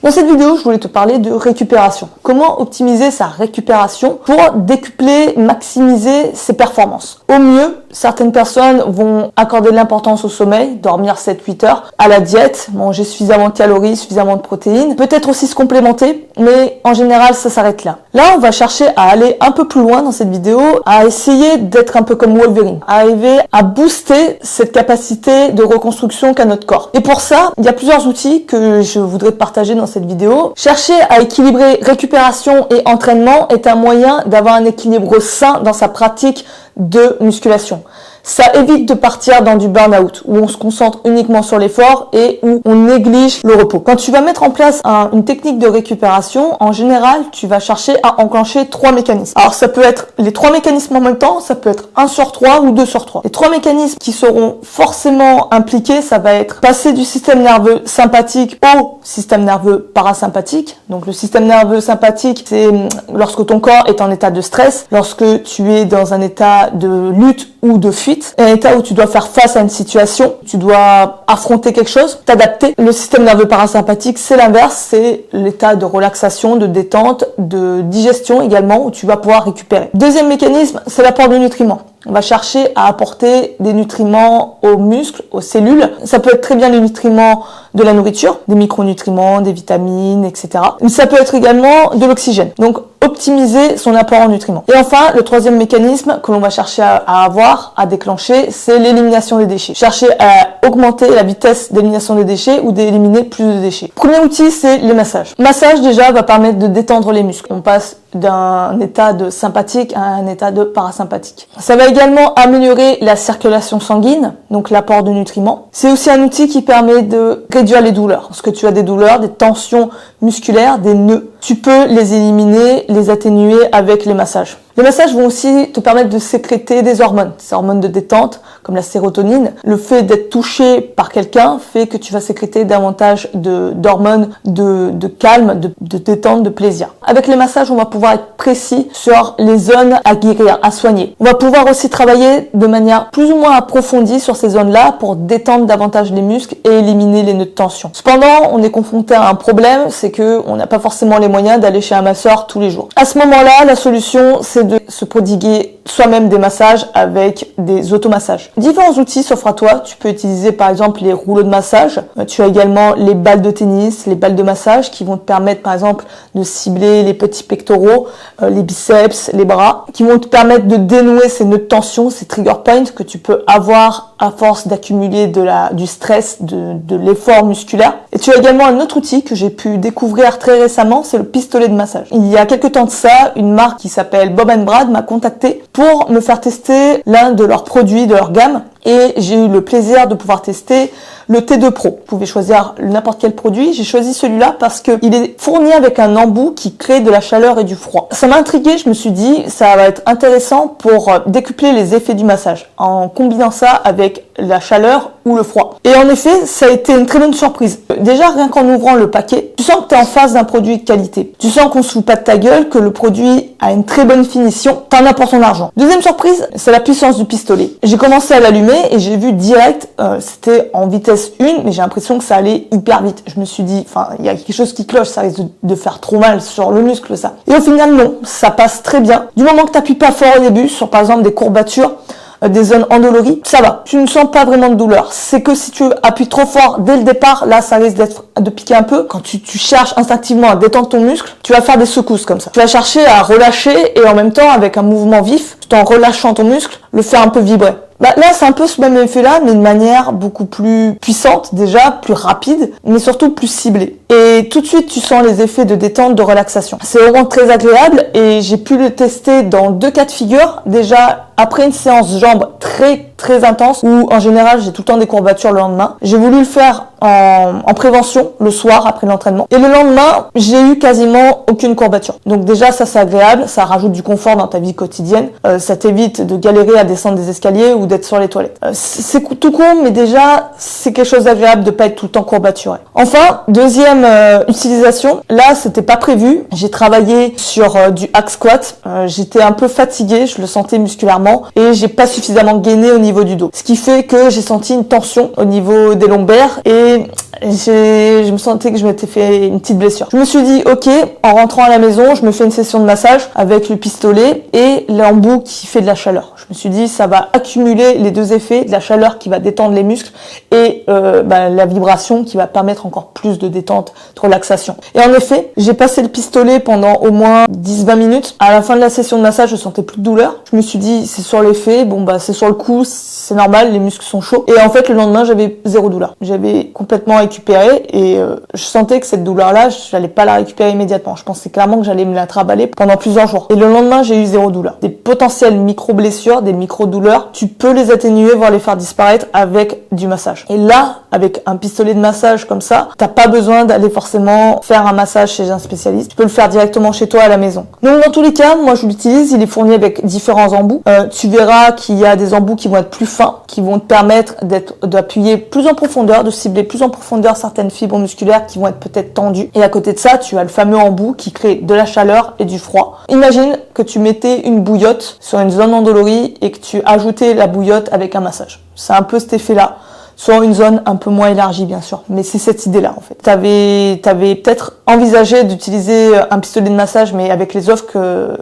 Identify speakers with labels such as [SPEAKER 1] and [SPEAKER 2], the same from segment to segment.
[SPEAKER 1] Dans cette vidéo, je voulais te parler de récupération. Comment optimiser sa récupération pour décupler, maximiser ses performances. Au mieux, certaines personnes vont accorder de l'importance au sommeil, dormir 7-8 heures, à la diète, manger suffisamment de calories, suffisamment de protéines, peut-être aussi se complémenter, mais en général, ça s'arrête là. Là, on va chercher à aller un peu plus loin dans cette vidéo, à essayer d'être un peu comme Wolverine, à arriver à booster cette capacité de reconstruction qu'a notre corps. Et pour ça, il y a plusieurs outils que je voudrais te partager dans cette vidéo. Chercher à équilibrer récupération et entraînement est un moyen d'avoir un équilibre sain dans sa pratique de musculation. Ça évite de partir dans du burn-out, où on se concentre uniquement sur l'effort et où on néglige le repos. Quand tu vas mettre en place une technique de récupération, en général, tu vas chercher à enclencher 3 mécanismes. Alors, ça peut être les 3 mécanismes en même temps, ça peut être 1 sur 3 ou 2 sur 3. Les 3 mécanismes qui seront forcément impliqués, ça va être passer du système nerveux sympathique au système nerveux parasympathique. Donc, le système nerveux sympathique, c'est lorsque ton corps est en état de stress, lorsque tu es dans un état de lutte ou de fuite, un état où tu dois faire face à une situation, tu dois affronter quelque chose, t'adapter. Le système nerveux parasympathique, c'est l'inverse, c'est l'état de relaxation, de détente, de digestion également, où tu vas pouvoir récupérer. Deuxième mécanisme, c'est l'apport de nutriments. On va chercher à apporter des nutriments aux muscles, aux cellules. Ça peut être très bien les nutriments de la nourriture, des micronutriments, des vitamines, etc. Mais ça peut être également de l'oxygène. Donc, optimiser son apport en nutriments. Et enfin, le troisième mécanisme que l'on va chercher à déclencher, c'est l'élimination des déchets. Chercher à augmenter la vitesse d'élimination des déchets ou d'éliminer plus de déchets. Premier outil, c'est le massage. Le massage, déjà, va permettre de détendre les muscles. On passe d'un état de sympathique à un état de parasympathique. Ça va également améliorer la circulation sanguine, donc l'apport de nutriments. C'est aussi un outil qui permet de réduire les douleurs. Parce que tu as des douleurs, des tensions musculaires, des nœuds. Tu peux les éliminer, les atténuer avec les massages. Les massages vont aussi te permettre de sécréter des hormones, ces hormones de détente, comme la sérotonine. Le fait d'être touché par quelqu'un fait que tu vas sécréter davantage d'hormones de calme, de détente, de plaisir. Avec les massages, on va pouvoir être précis sur les zones à guérir, à soigner. On va pouvoir aussi travailler de manière plus ou moins approfondie sur ces zones-là pour détendre davantage les muscles et éliminer les nœuds de tension. Cependant, on est confronté à un problème, c'est que on n'a pas forcément les moyens d'aller chez un masseur tous les jours. À ce moment-là, la solution, c'est de se prodiguer soi-même des massages avec des automassages. Différents outils s'offrent à toi. Tu peux utiliser par exemple les rouleaux de massage. Tu as également les balles de tennis, les balles de massage qui vont te permettre par exemple de cibler les petits pectoraux, les biceps, les bras, qui vont te permettre de dénouer ces nœuds de tension, ces trigger points que tu peux avoir à force d'accumuler du stress, de l'effort musculaire. Et tu as également un autre outil que j'ai pu découvrir très récemment, c'est le pistolet de massage. Il y a quelques temps de ça, une marque qui s'appelle Bob & Brad m'a contacté pour me faire tester l'un de leurs produits de leur gamme. Et j'ai eu le plaisir de pouvoir tester le T2 Pro. Vous pouvez choisir n'importe quel produit. J'ai choisi celui-là parce que il est fourni avec un embout qui crée de la chaleur et du froid. Ça m'a intrigué. Je me suis dit, ça va être intéressant pour décupler les effets du massage en combinant ça avec la chaleur ou le froid. Et en effet, ça a été une très bonne surprise. Déjà, rien qu'en ouvrant le paquet, tu sens que tu es en face d'un produit de qualité. Tu sens qu'on se fout pas de ta gueule, que le produit a une très bonne finition. T'en as pour ton argent. Deuxième surprise, c'est la puissance du pistolet. J'ai commencé à l'allumer et j'ai vu direct, c'était en vitesse 1, mais j'ai l'impression que ça allait hyper vite. Je me suis dit, il y a quelque chose qui cloche, ça risque de faire trop mal sur le muscle, ça. Et au final, non, ça passe très bien. Du moment que t'appuies pas fort au début, sur par exemple des courbatures, des zones endolories, ça va. Tu ne sens pas vraiment de douleur. C'est que si tu appuies trop fort dès le départ, là, ça risque de piquer un peu. Quand tu cherches instinctivement à détendre ton muscle, tu vas faire des secousses comme ça. Tu vas chercher à relâcher et en même temps, avec un mouvement vif, tout en relâchant ton muscle, le faire un peu vibrer. Là, c'est un peu ce même effet-là, mais de manière beaucoup plus puissante, déjà, plus rapide, mais surtout plus ciblée. Et tout de suite, tu sens les effets de détente, de relaxation. C'est vraiment très agréable et j'ai pu le tester dans 2 cas de figure. Déjà, après une séance jambes très intense, où en général, j'ai tout le temps des courbatures le lendemain. J'ai voulu le faire en prévention, le soir, après l'entraînement. Et le lendemain, j'ai eu quasiment aucune courbature. Donc déjà, ça c'est agréable, ça rajoute du confort dans ta vie quotidienne. Ça t'évite de galérer à descendre des escaliers ou d'être sur les toilettes. C'est tout con, mais déjà, c'est quelque chose d'agréable de pas être tout le temps courbaturé. Enfin, deuxième utilisation, là, c'était pas prévu. J'ai travaillé sur du hack squat. J'étais un peu fatiguée, je le sentais musculairement, et j'ai pas suffisamment gainé au niveau du dos. Ce qui fait que j'ai senti une tension au niveau des lombaires et je me sentais que je m'étais fait une petite blessure. Je me suis dit, ok, en rentrant à la maison, je me fais une session de massage avec le pistolet et l'embout qui fait de la chaleur. Je me suis dit, ça va accumuler les deux effets, de la chaleur qui va détendre les muscles et la vibration qui va permettre encore plus de détente, de relaxation. Et en effet, j'ai passé le pistolet pendant au moins 10-20 minutes. À la fin de la session de massage, je sentais plus de douleur. Je me suis dit, c'est sur l'effet, c'est sur le coup, c'est normal, les muscles sont chauds. Et en fait, le lendemain, j'avais zéro douleur. J'avais complètement récupéré et je sentais que cette douleur-là, j'allais pas la récupérer immédiatement. Je pensais clairement que j'allais me la travailler pendant plusieurs jours. Et le lendemain, j'ai eu zéro douleur. Des potentielles micro-blessures, des micro-douleurs, tu peux les atténuer, voire les faire disparaître avec du massage. Et là, avec un pistolet de massage comme ça, t'as pas besoin d'aller forcément faire un massage chez un spécialiste. Tu peux le faire directement chez toi à la maison. Donc dans tous les cas, moi je l'utilise, il est fourni avec différents embouts. Tu verras qu'il y a des embouts qui vont être plus fins, qui vont te permettre d'appuyer plus en profondeur, de cibler plus en profondeur certaines fibres musculaires qui vont être peut-être tendues. Et à côté de ça, tu as le fameux embout qui crée de la chaleur et du froid. Imagine que tu mettais une bouillotte sur une zone endolorie et que tu ajoutais la bouillotte avec un massage. C'est un peu cet effet-là. Sur une zone un peu moins élargie, bien sûr. Mais c'est cette idée-là, en fait. T'avais peut-être envisagé d'utiliser un pistolet de massage, mais avec les offres que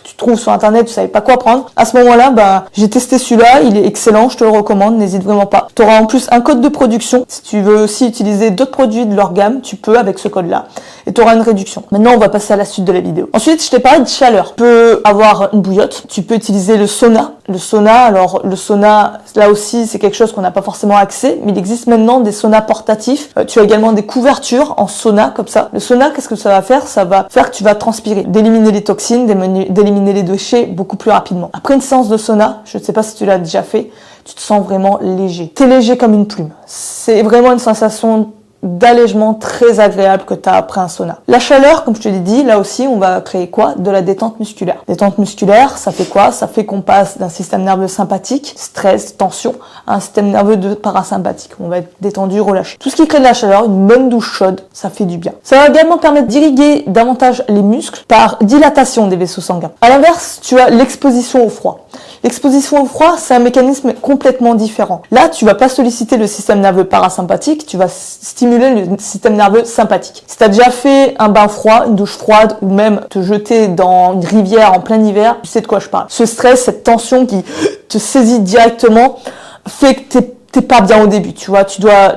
[SPEAKER 1] tu trouves sur Internet, tu savais pas quoi prendre. À ce moment-là, j'ai testé celui-là, il est excellent, je te le recommande, n'hésite vraiment pas. Tu auras en plus un code de production. Si tu veux aussi utiliser d'autres produits de leur gamme, tu peux avec ce code-là. Et tu auras une réduction. Maintenant, on va passer à la suite de la vidéo. Ensuite, je t'ai parlé de chaleur. Tu peux avoir une bouillotte. Tu peux utiliser le sauna. Le sauna, là aussi, c'est quelque chose qu'on n'a pas forcément accès, mais il existe maintenant des saunas portatifs. Tu as également des couvertures en sauna, comme ça. Le sauna, qu'est-ce que ça va faire? Ça va faire que tu vas transpirer, d'éliminer les toxines, d'éliminer les déchets beaucoup plus rapidement. Après une séance de sauna, je ne sais pas si tu l'as déjà fait, tu te sens vraiment léger. T'es léger comme une plume. C'est vraiment une sensation d'allègement très agréable que tu as après un sauna. La chaleur, comme je te l'ai dit, là aussi, on va créer quoi? De la détente musculaire. Détente musculaire, ça fait quoi? Ça fait qu'on passe d'un système nerveux sympathique, stress, tension, à un système nerveux parasympathique. On va être détendu, relâché. Tout ce qui crée de la chaleur, une bonne douche chaude, ça fait du bien. Ça va également permettre d'irriguer davantage les muscles par dilatation des vaisseaux sanguins. À l'inverse, tu as l'exposition au froid. L'exposition au froid, c'est un mécanisme complètement différent. Là, tu vas pas solliciter le système nerveux parasympathique, tu vas stimuler le système nerveux sympathique. Si tu as déjà fait un bain froid, une douche froide, ou même te jeter dans une rivière en plein hiver, tu sais de quoi je parle. Ce stress, cette tension qui te saisit directement, fait que t'es pas bien au début, tu vois, tu dois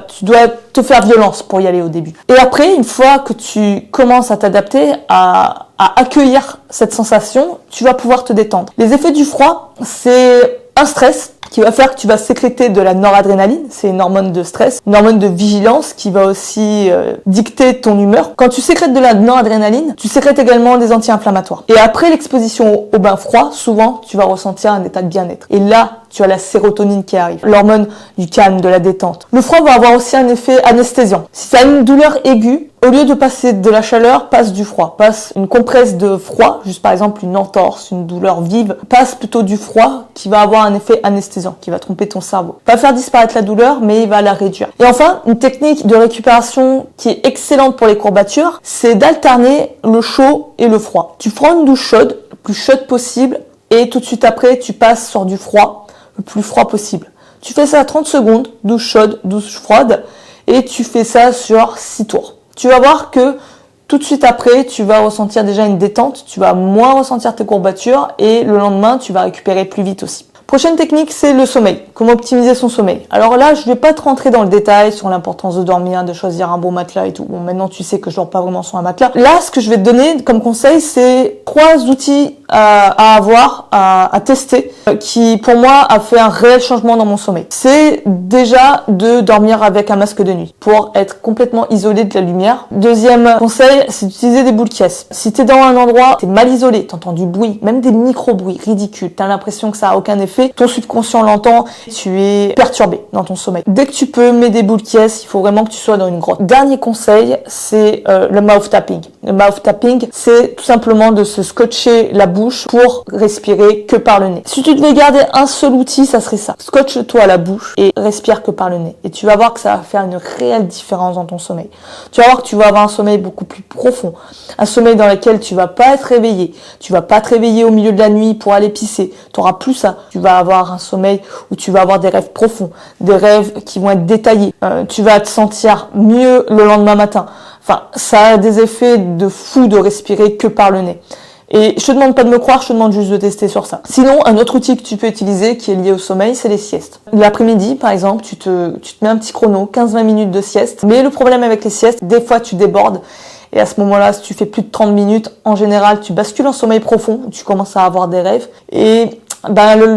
[SPEAKER 1] te faire violence pour y aller au début. Et après, une fois que tu commences à t'adapter, à accueillir cette sensation, tu vas pouvoir te détendre. Les effets du froid, c'est un stress qui va faire que tu vas sécréter de la noradrénaline, c'est une hormone de stress, une hormone de vigilance qui va aussi dicter ton humeur. Quand tu sécrètes de la noradrénaline, tu sécrètes également des anti-inflammatoires. Et après l'exposition au bain froid, souvent, tu vas ressentir un état de bien-être. Et là, tu as la sérotonine qui arrive, l'hormone du calme, de la détente. Le froid va avoir aussi un effet anesthésiant. Si tu as une douleur aiguë, au lieu de passer de la chaleur, passe du froid. Passe une compresse de froid, juste par exemple une entorse, une douleur vive. Passe plutôt du froid qui va avoir un effet anesthésiant, qui va tromper ton cerveau. Pas faire disparaître la douleur, mais il va la réduire. Et enfin, une technique de récupération qui est excellente pour les courbatures, c'est d'alterner le chaud et le froid. Tu prends une douche chaude, le plus chaude possible, et tout de suite après, tu passes sur du froid, le plus froid possible. Tu fais ça à 30 secondes, douche chaude, douche froide, et tu fais ça sur 6 tours. Tu vas voir que tout de suite après, tu vas ressentir déjà une détente, tu vas moins ressentir tes courbatures et le lendemain, tu vas récupérer plus vite aussi. Prochaine technique, c'est le sommeil. Comment optimiser son sommeil? Alors là, je vais pas te rentrer dans le détail sur l'importance de dormir, de choisir un bon matelas et tout. Bon, maintenant, tu sais que je dors pas vraiment sur un matelas. Là, ce que je vais te donner comme conseil, c'est 3 outils à avoir, à tester, qui, pour moi, a fait un réel changement dans mon sommeil. C'est déjà de dormir avec un masque de nuit pour être complètement isolé de la lumière. Deuxième conseil, c'est d'utiliser des boules caisses. Si t'es dans un endroit, t'es mal isolé, t'entends du bruit, même des micro-bruits ridicules, t'as l'impression que ça a aucun effet, ton subconscient l'entend, tu es perturbé dans ton sommeil. Dès que tu peux, mets des boules caisses, il faut vraiment que tu sois dans une grotte. Dernier conseil, c'est le mouth tapping. Le mouth tapping, c'est tout simplement de se scotcher la bouche pour respirer que par le nez. Si tu devais garder un seul outil, ça serait ça. Scotche-toi la bouche et respire que par le nez. Et tu vas voir que ça va faire une réelle différence dans ton sommeil. Tu vas voir que tu vas avoir un sommeil beaucoup plus profond. Un sommeil dans lequel tu vas pas être réveillé. Tu vas pas te réveiller au milieu de la nuit pour aller pisser. Tu auras plus ça. Tu vas vas avoir un sommeil où tu vas avoir des rêves profonds, des rêves qui vont être détaillés. Tu vas te sentir mieux le lendemain matin. Enfin, ça a des effets de fou de respirer que par le nez. Et je te demande pas de me croire, je te demande juste de tester sur ça. Sinon, un autre outil que tu peux utiliser qui est lié au sommeil, c'est les siestes. L'après-midi, par exemple, tu te mets un petit chrono, 15-20 minutes de sieste. Mais le problème avec les siestes, des fois tu débordes. Et à ce moment-là, si tu fais plus de 30 minutes, en général, tu bascules en sommeil profond, tu commences à avoir des rêves. Et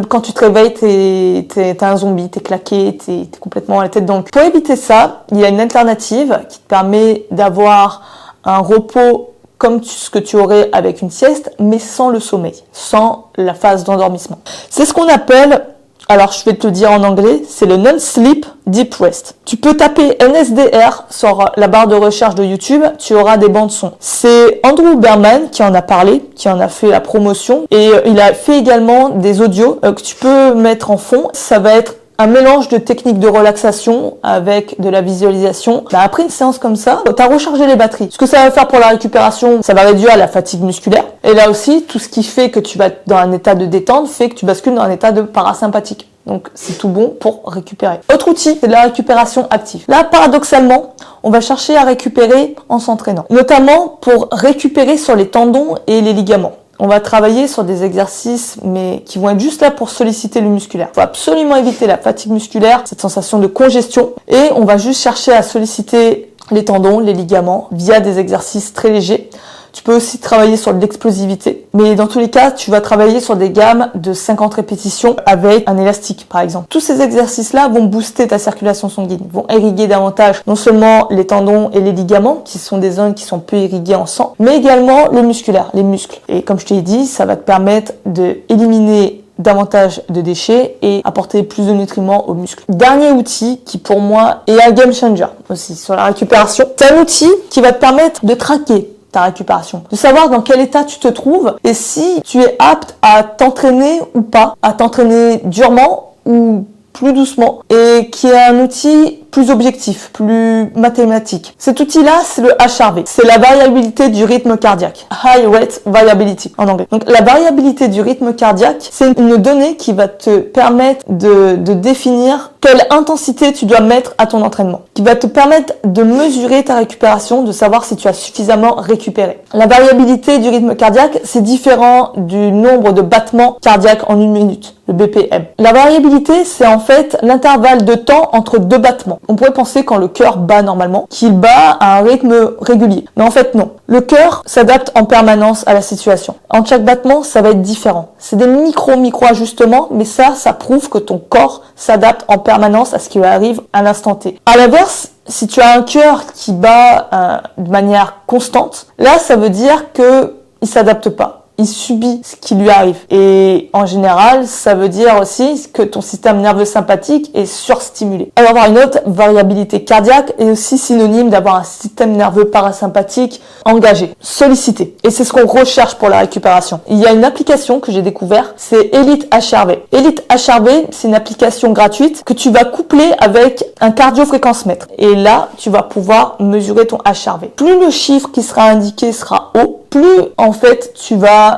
[SPEAKER 1] quand tu te réveilles, t'es un zombie, t'es claqué, t'es complètement la tête dans le cul. Pour éviter ça, il y a une alternative qui te permet d'avoir un repos comme ce que tu aurais avec une sieste, mais sans le sommeil, sans la phase d'endormissement. C'est ce qu'on appelle, alors je vais te le dire en anglais, c'est le Non-Sleep Deep Rest. Tu peux taper NSDR sur la barre de recherche de YouTube, tu auras des bandes son. C'est Andrew Berman qui en a parlé, qui en a fait la promotion, et il a fait également des audios que tu peux mettre en fond. Ça va être un mélange de techniques de relaxation avec de la visualisation. Après une séance comme ça, tu as rechargé les batteries. Ce que ça va faire pour la récupération, ça va réduire la fatigue musculaire. Et là aussi, tout ce qui fait que tu vas être dans un état de détente fait que tu bascules dans un état de parasympathique. Donc c'est tout bon pour récupérer. Autre outil, c'est de la récupération active. Là, paradoxalement, on va chercher à récupérer en s'entraînant. Notamment pour récupérer sur les tendons et les ligaments. On va travailler sur des exercices, mais qui vont être juste là pour solliciter le musculaire. Il faut absolument éviter la fatigue musculaire, cette sensation de congestion. Et on va juste chercher à solliciter les tendons, les ligaments, via des exercices très légers. Tu peux aussi travailler sur l'explosivité. Mais dans tous les cas, tu vas travailler sur des gammes de 50 répétitions avec un élastique, par exemple. Tous ces exercices-là vont booster ta circulation sanguine, vont irriguer davantage non seulement les tendons et les ligaments, qui sont des zones qui sont peu irriguées en sang, mais également le musculaire, les muscles. Et comme je t'ai dit, ça va te permettre d'éliminer davantage de déchets et apporter plus de nutriments aux muscles. Dernier outil qui pour moi est un game changer aussi sur la récupération. C'est un outil qui va te permettre de traquer ta récupération, de savoir dans quel état tu te trouves et si tu es apte à t'entraîner ou pas, à t'entraîner durement ou plus doucement, et qui est un outil plus objectif, plus mathématique. Cet outil-là, c'est le HRV. C'est la variabilité du rythme cardiaque. High Rate Variability en anglais. Donc la variabilité du rythme cardiaque, c'est une donnée qui va te permettre de définir quelle intensité tu dois mettre à ton entraînement, qui va te permettre de mesurer ta récupération, de savoir si tu as suffisamment récupéré. La variabilité du rythme cardiaque, c'est différent du nombre de battements cardiaques en une minute, le BPM. La variabilité, c'est en fait l'intervalle de temps entre deux battements. On pourrait penser quand le cœur bat normalement, qu'il bat à un rythme régulier. Mais en fait, non. Le cœur s'adapte en permanence à la situation. En chaque battement, ça va être différent. C'est des micro ajustements, mais ça prouve que ton corps s'adapte en permanence à ce qui lui arrive à l'instant T. À l'inverse, si tu as un cœur qui bat de manière constante, là, ça veut dire que il s'adapte pas. Il subit ce qui lui arrive. Et en général, ça veut dire aussi que ton système nerveux sympathique est surstimulé. Alors avoir une haute variabilité cardiaque est aussi synonyme d'avoir un système nerveux parasympathique engagé, sollicité. Et c'est ce qu'on recherche pour la récupération. Il y a une application que j'ai découvert, c'est Elite HRV. Elite HRV, c'est une application gratuite que tu vas coupler avec un cardio-fréquence-mètre. Et là, tu vas pouvoir mesurer ton HRV. Plus le chiffre qui sera indiqué sera haut, plus en fait tu vas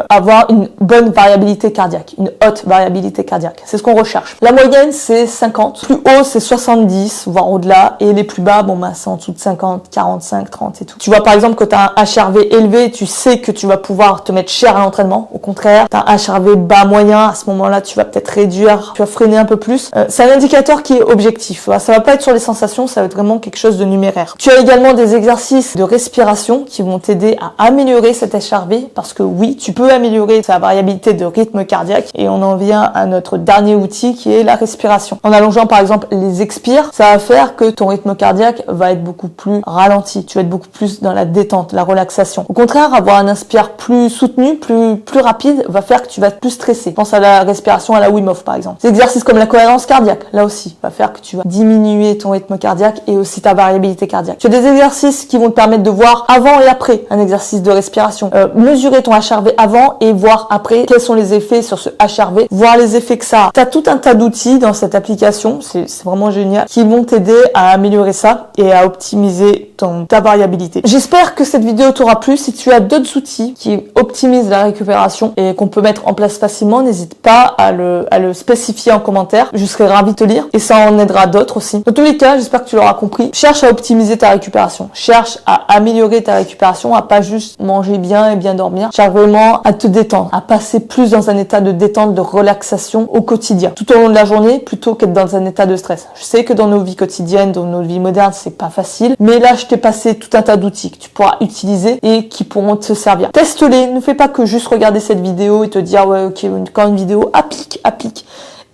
[SPEAKER 1] avoir une bonne variabilité cardiaque, une haute variabilité cardiaque. C'est ce qu'on recherche. La moyenne c'est 50, plus haut c'est 70, voire au-delà, et les plus bas, c'est en dessous de 50, 45, 30 et tout. Tu vois par exemple que tu as un HRV élevé, tu sais que tu vas pouvoir te mettre cher à l'entraînement. Au contraire, tu as un HRV bas moyen, à ce moment-là tu vas peut-être réduire, tu vas freiner un peu plus. C'est un indicateur qui est objectif. Ça va pas être sur les sensations, ça va être vraiment quelque chose de numéraire. Tu as également des exercices de respiration qui vont t'aider à améliorer cet HRV, parce que oui, tu peux améliorer sa variabilité de rythme cardiaque, et on en vient à notre dernier outil qui est la respiration. En allongeant par exemple les expires, ça va faire que ton rythme cardiaque va être beaucoup plus ralenti, tu vas être beaucoup plus dans la détente, la relaxation. Au contraire, avoir un inspire plus soutenu, plus rapide, va faire que tu vas être plus stressé. Pense à la respiration à la Wim Hof par exemple. Des exercices comme la cohérence cardiaque, là aussi, va faire que tu vas diminuer ton rythme cardiaque et aussi ta variabilité cardiaque. Tu as des exercices qui vont te permettre de voir avant et après un exercice de respiration. Mesurer ton HRV avant et voir après quels sont les effets sur ce HRV, voir les effets que ça a. Tu as tout un tas d'outils dans cette application, c'est vraiment génial, qui vont t'aider à améliorer ça et à optimiser ta variabilité. J'espère que cette vidéo t'aura plu. Si tu as d'autres outils qui optimisent la récupération et qu'on peut mettre en place facilement, n'hésite pas à le spécifier en commentaire. Je serai ravie de te lire et ça en aidera d'autres aussi. Dans tous les cas, j'espère que tu l'auras compris. Cherche à optimiser ta récupération. Cherche à améliorer ta récupération, à pas juste manger bien et bien dormir. Cherche vraiment à te détendre, à passer plus dans un état de détente, de relaxation au quotidien, tout au long de la journée, plutôt qu'être dans un état de stress. Je sais que dans nos vies quotidiennes, dans nos vies modernes, c'est pas facile, mais là, je t'ai passé tout un tas d'outils que tu pourras utiliser et qui pourront te servir. Teste-les, ne fais pas que juste regarder cette vidéo et te dire ouais ok, quand une vidéo applique.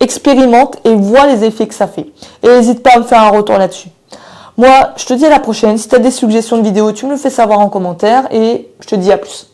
[SPEAKER 1] Expérimente et vois les effets que ça fait. Et n'hésite pas à me faire un retour là-dessus. Moi, je te dis à la prochaine. Si tu as des suggestions de vidéos, tu me le fais savoir en commentaire et je te dis à plus.